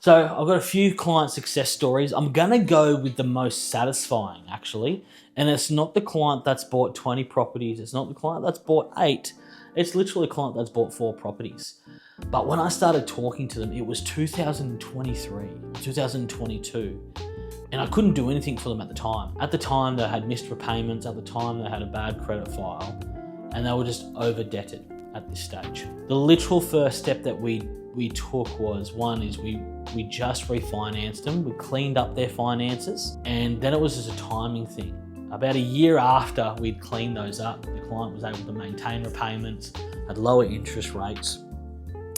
So I've got a few client success stories. I'm gonna go with the most satisfying actually. And it's not the client that's bought 20 properties. It's not the client that's bought 8. It's literally a client that's bought 4 properties. But when I started talking to them, it was 2023, 2022. And I couldn't do anything for them at the time. At the time, they had missed repayments. At the time, they had a bad credit file. And they were just over-debted at this stage. The literal first step that we took was, one is we just refinanced them. We cleaned up their finances. And then it was just a timing thing. About a year after we'd cleaned those up, the client was able to maintain repayments, had lower interest rates,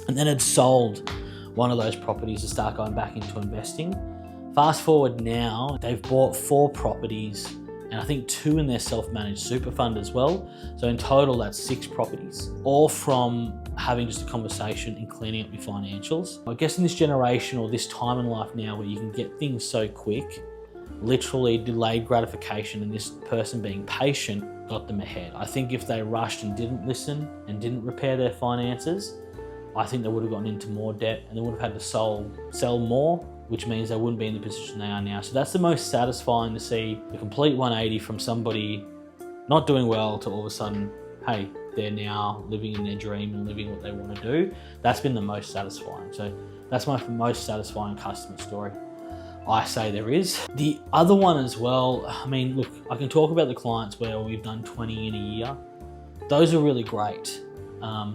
and then had sold one of those properties to start going back into investing. Fast forward now, they've bought 4 properties, and I think 2 in their self-managed super fund as well. So in total, that's 6 properties, all from having just a conversation and cleaning up your financials. I guess in this generation or this time in life now where you can get things so quick, literally delayed gratification and this person being patient got them ahead. I think if they rushed and didn't listen and didn't repair their finances, I think they would have gotten into more debt and they would have had to sell more, which means they wouldn't be in the position they are now. So that's the most satisfying, to see the complete 180 from somebody not doing well to all of a sudden, hey, they're now living in their dream and living what they want to do. That's been the most satisfying. So that's my most satisfying customer story, I say there is. The other one as well, I mean, look, I can talk about the clients where we've done 20 in a year. Those are really great.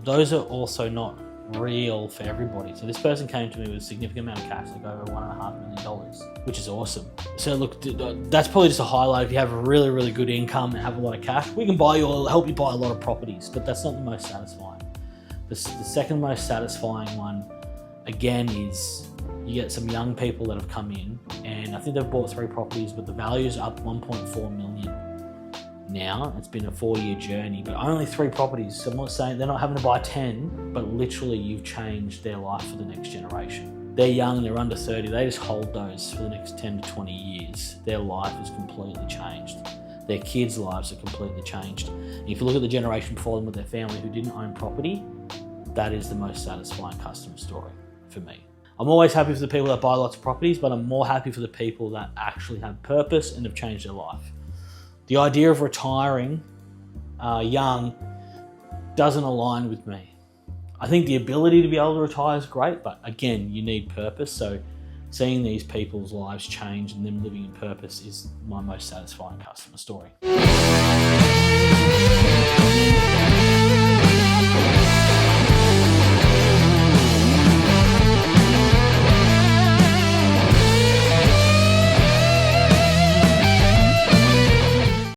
Those are also not real for everybody. So this person came to me with a significant amount of cash, like over $1.5 million, which is awesome. So look, that's probably just a highlight. If you have a really, really good income and have a lot of cash, we can buy you or help you buy a lot of properties, but that's not the most satisfying. The second most satisfying one, again, is you get some young people that have come in, and I think they've bought 3 properties, but the value's up 1.4 million. Now, it's been a 4-year journey, but only 3 properties. So I'm not saying they're not having to buy 10, but literally you've changed their life for the next generation. They're young, they're under 30, they just hold those for the next 10 to 20 years. Their life is completely changed. Their kids' lives are completely changed. And if you look at the generation before them with their family who didn't own property, that is the most satisfying customer story for me. I'm always happy for the people that buy lots of properties, but I'm more happy for the people that actually have purpose and have changed their life. The idea of retiring young doesn't align with me. I think the ability to be able to retire is great, but again, you need purpose. So seeing these people's lives change and them living in purpose is my most satisfying customer story.